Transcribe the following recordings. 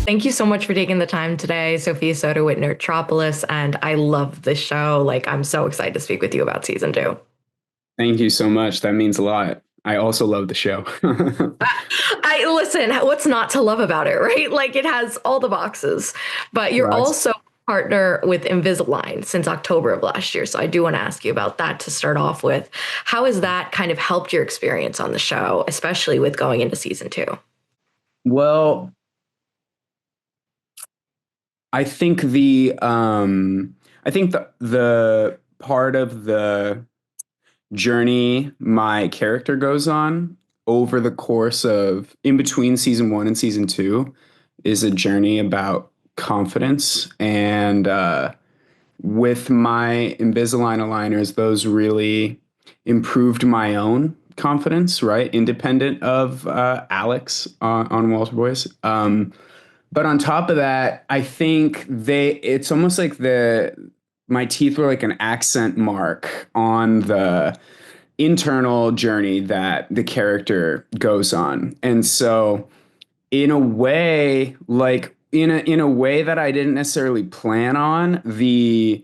Thank you so much for taking the time today, Sophia Soto with Nerdtropolis, and I love this show. Like, I'm so excited to speak with you about season two. Thank you so much. That means a lot. I also love the show. I listen, what's not to love about it, right? Like, it has all the boxes, but you're Right. also a partner with Invisalign since October of last year. So I do want to ask you about that to start off with. How has that kind of helped your experience on the show, especially with going into season two? Well, I think the part of the journey my character goes on over the course of in between season one and season two is a journey about confidence and with my Invisalign aligners, those really improved my own confidence, right? Independent of Alex on Walter Boys. But on top of that, I think it's almost like my teeth were like an accent mark on the internal journey that the character goes on. And so in a way, like in a way that I didn't necessarily plan on, the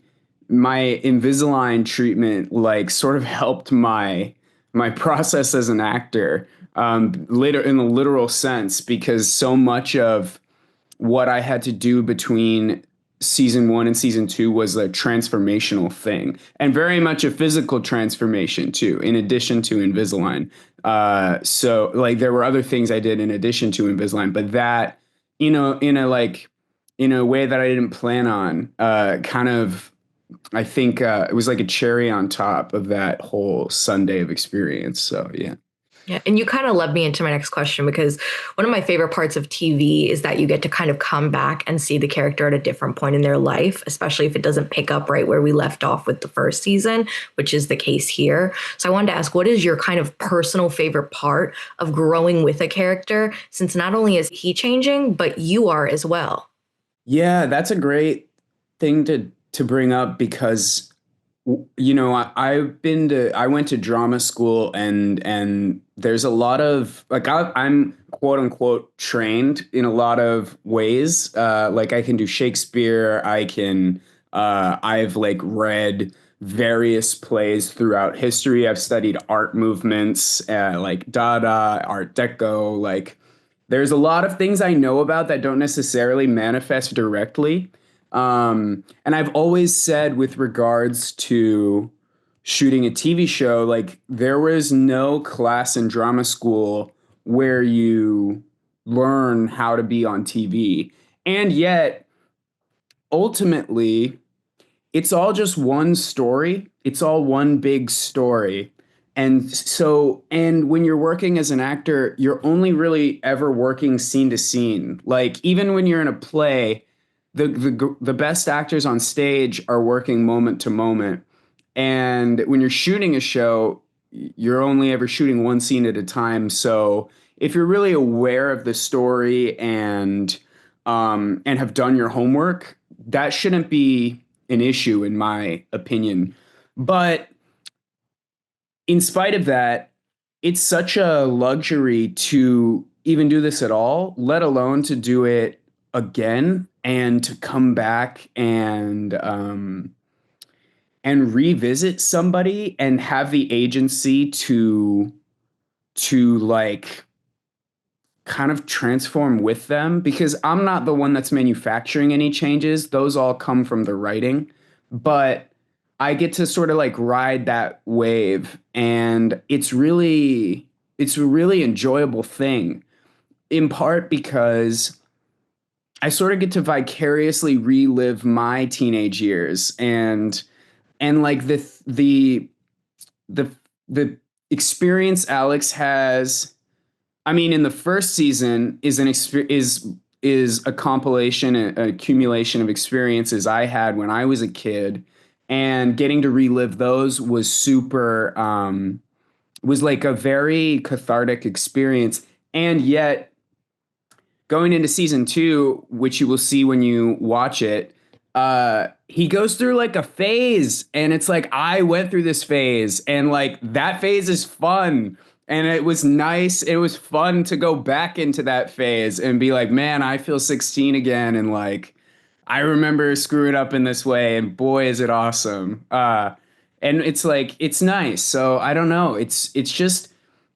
my Invisalign treatment like sort of helped my process as an actor later in the literal sense because so much of what I had to do between season one and season two was a transformational thing and very much a physical transformation too, in addition to Invisalign. So like there were other things I did in addition to Invisalign, but that, in a way that I didn't plan on, kind of, I think it was like a cherry on top of that whole Sunday of experience. So yeah. Yeah, and you kind of led me into my next question because one of my favorite parts of TV is that you get to kind of come back and see the character at a different point in their life, especially if it doesn't pick up right where we left off with the first season, which is the case here. So I wanted to ask, what is your kind of personal favorite part of growing with a character, since not only is he changing, but you are as well? Yeah, that's a great thing to bring up because I went to drama school and there's a lot of like I'm quote unquote trained in a lot of ways. Like I can do Shakespeare. I've like read various plays throughout history. I've studied art movements, like Dada, Art Deco. Like there's a lot of things I know about that don't necessarily manifest directly. And I've always said with regards to shooting a TV show, like there was no class in drama school where you learn how to be on TV. And yet, ultimately, it's all just one story. It's all one big story. And when you're working as an actor, you're only really ever working scene to scene. Like even when you're in a play, the best actors on stage are working moment to moment. And when you're shooting a show, you're only ever shooting one scene at a time. So if you're really aware of the story and have done your homework, that shouldn't be an issue in my opinion. But in spite of that, it's such a luxury to even do this at all, let alone to do it again and to come back and revisit somebody and have the agency to like kind of transform with them because I'm not the one that's manufacturing any changes. Those all come from the writing, but I get to sort of like ride that wave and it's a really enjoyable thing in part because I sort of get to vicariously relive my teenage years and like the the experience Alex has. I mean, in the first season is a compilation, an accumulation of experiences I had when I was a kid, and getting to relive those was super was like a very cathartic experience. And yet, going into season two, which you will see when you watch it, he goes through like a phase, and it's like I went through this phase, and like that phase is fun And it was nice. It was fun to go back into that phase and be like, man, I feel 16 again. And like, I remember screwing up in this way. And boy, is it awesome. And it's like, it's nice. So I don't know. It's just,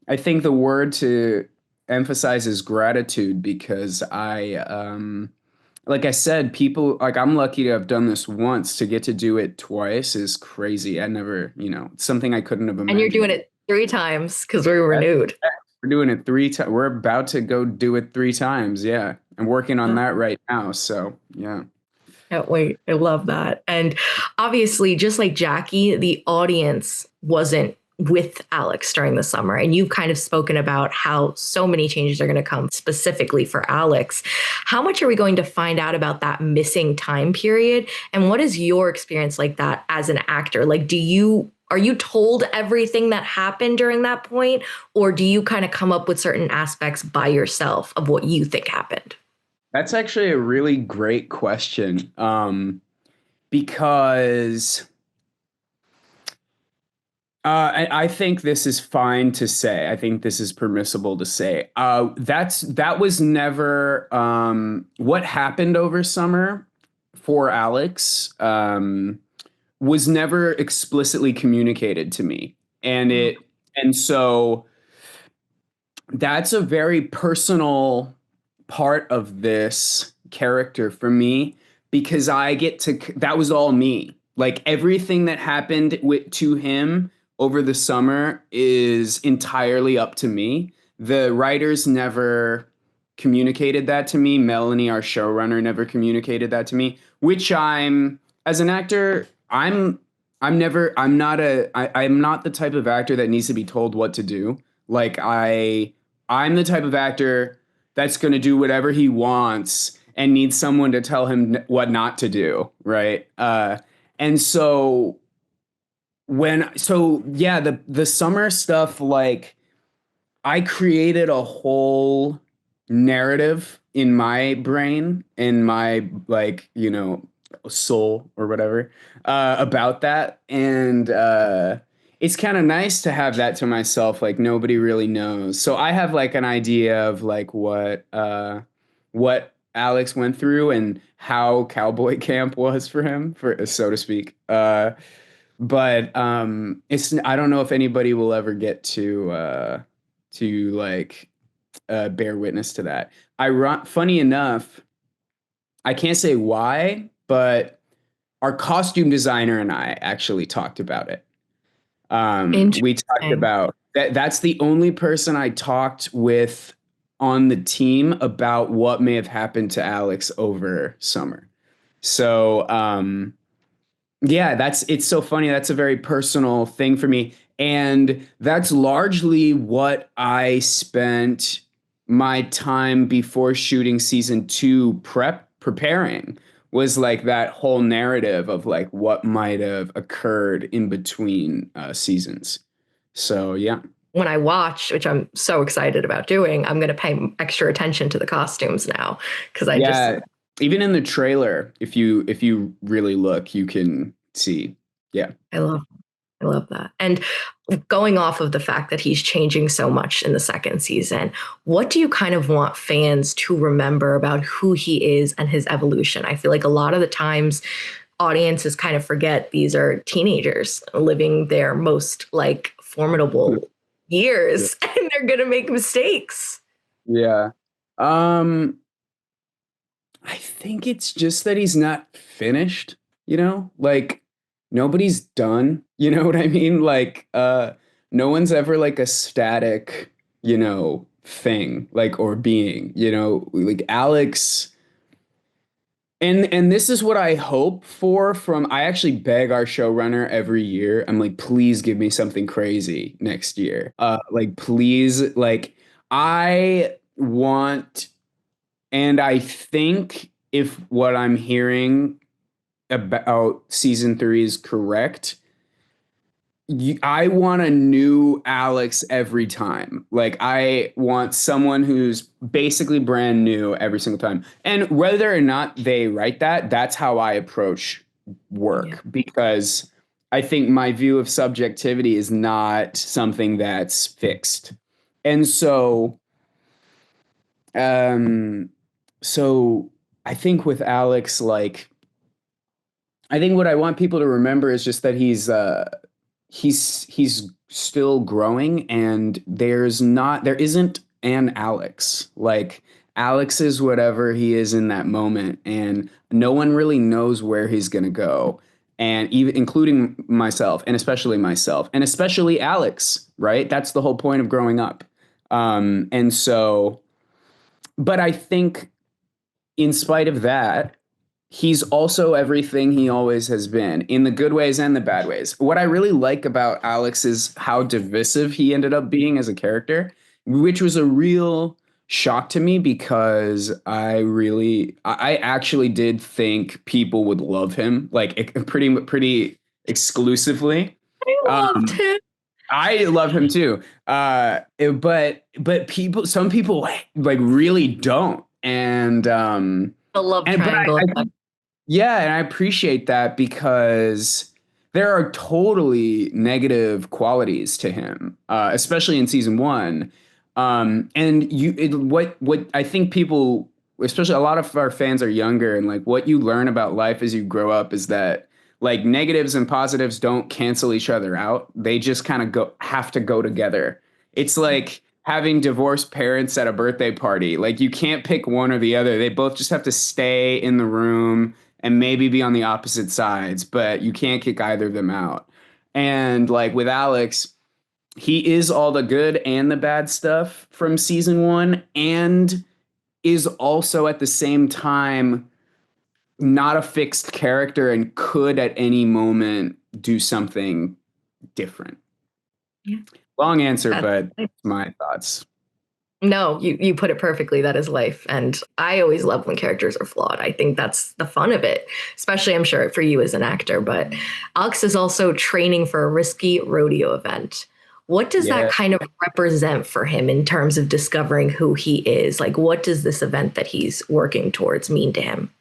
I think the word to emphasize is gratitude because like I said, people like I'm lucky to have done this once. To get to do it twice is crazy. I never, it's something I couldn't have And you're imagined. doing it 3 times because we were renewed. We're doing it 3 times. We're about to go do it 3 times. Yeah. I'm working on that right now. So, yeah. Can't wait. I love that. And obviously, just like Jackie, the audience wasn't with Alex during the summer. And you've kind of spoken about how so many changes are going to come specifically for Alex. How much are we going to find out about that missing time period? And what is your experience like that as an actor? Like, are you told everything that happened during that point? Or do you kind of come up with certain aspects by yourself of what you think happened? That's actually a really great question. Because I think this is fine to say. I think this is permissible to say. That was never what happened over summer for Alex. Was never explicitly communicated to me. And so that's a very personal part of this character for me because I get to that was all me. Like everything that happened to him over the summer is entirely up to me. The writers never communicated that to me. Melanie, our showrunner, never communicated that to me, which as an actor, I'm not the type of actor that needs to be told what to do. Like I'm the type of actor that's going to do whatever he wants and needs someone to tell him what not to do, right? And so yeah, the summer stuff, like I created a whole narrative in my brain, in my like, soul or whatever, about that. And it's kind of nice to have that to myself. Like nobody really knows. So I have like an idea of like what Alex went through and how cowboy camp was for him, for so to speak. But it's I don't know if anybody will ever get to like bear witness to that. Funny enough, I can't say why, but our costume designer and I actually talked about it. We talked Interesting. about that. That's the only person I talked with on the team about what may have happened to Alex over summer. So, yeah, it's so funny. That's a very personal thing for me. And that's largely what I spent my time before shooting season two preparing was like that whole narrative of like what might have occurred in between seasons. So yeah. When I watch, which I'm so excited about doing, I'm going to pay extra attention to the costumes now because Yeah. Even in the trailer, if you really look, you can see. Yeah. I love I love that. And going off of the fact that he's changing so much in the second season, what do you kind of want fans to remember about who he is and his evolution? I feel like a lot of the times audiences kind of forget these are teenagers living their most like formidable Yeah. years and they're going to make mistakes. Yeah. Um, I think it's just that he's not finished, like nobody's done, you know what I mean? Like no one's ever like a static, thing, like or being, like Alex and this is what I hope for from I actually beg our showrunner every year. I'm like, please give me something crazy next year. Like please, like I want and I think if what I'm hearing about season three is correct, I want a new Alex every time. Like I want someone who's basically brand new every single time. And whether or not they write that, that's how I approach Yeah. work because I think my view of subjectivity is not something that's fixed. And um, so I think with Alex, like, I think what I want people to remember is just that he's still growing, and there isn't an Alex. Like, Alex is whatever he is in that moment, and no one really knows where he's gonna go. And even including myself, and especially Alex, right? That's the whole point of growing up. And so, but I think in spite of that, he's also everything he always has been, in the good ways and the bad ways. What I really like about Alex is how divisive he ended up being as a character, which was a real shock to me because I actually did think people would love him, like pretty exclusively. I loved Um, him. I love him too. But some people like really don't. The love And but triangle I effect. yeah, and I appreciate that because there are totally negative qualities to him, especially in season one. What I think people, especially a lot of our fans, are younger, and like what you learn about life as you grow up is that like negatives and positives don't cancel each other out. They just kind of have to go together. It's like having divorced parents at a birthday party. Like you can't pick one or the other. They both just have to stay in the room and maybe be on the opposite sides, but you can't kick either of them out. And like with Alex, he is all the good and the bad stuff from season one, and is also at the same time not a fixed character and could at any moment do something different. Yeah. Long answer, That's but my thoughts. No, you put it perfectly. That is life. And I always love when characters are flawed. I think that's the fun of it, especially I'm sure for you as an actor. But Alex is also training for a risky rodeo event. What does that Yeah. kind of represent for him in terms of discovering who he is? Like, what does this event that he's working towards mean to him?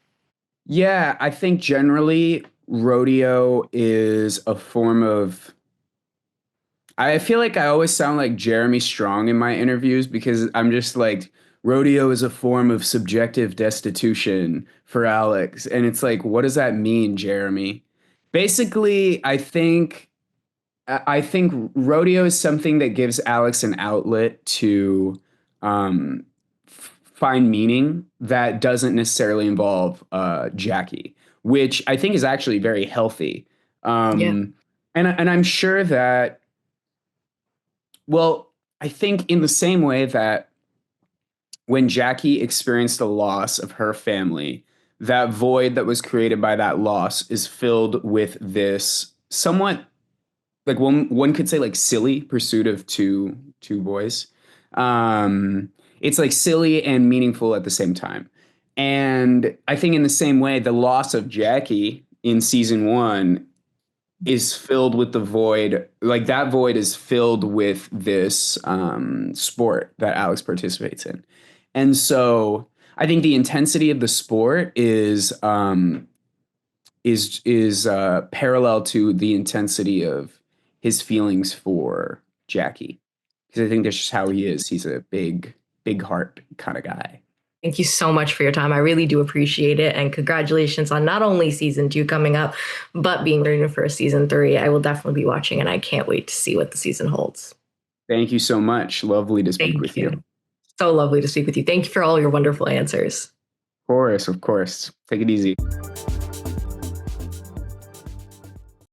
Yeah, I think generally rodeo is a form of. I feel like I always sound like Jeremy Strong in my interviews because I'm just like, rodeo is a form of subjective destitution for Alex. And it's like, what does that mean, Jeremy? Basically, I think rodeo is something that gives Alex an outlet to find meaning that doesn't necessarily involve Jackie, which I think is actually very healthy. Yeah. And I'm sure that, well, I think in the same way that when Jackie experienced the loss of her family, that void that was created by that loss is filled with this somewhat, like, one could say, like, silly pursuit of two boys. It's like silly and meaningful at the same time. And I think in the same way, the loss of Jackie in season one is filled with the void. Like that void is filled with this sport that Alex participates in. And so I think the intensity of the sport is parallel to the intensity of his feelings for Jackie, because I think that's just how he is. He's a big heart kind of guy. Thank you so much for your time. I really do appreciate it. And congratulations on not only season two coming up, but being ready for season three. I will definitely be watching and I can't wait to see what the season holds. Thank you so much. Lovely to speak Thank with you. you. So lovely to speak with you. Thank you for all your wonderful answers. Of course, of course. Take it easy.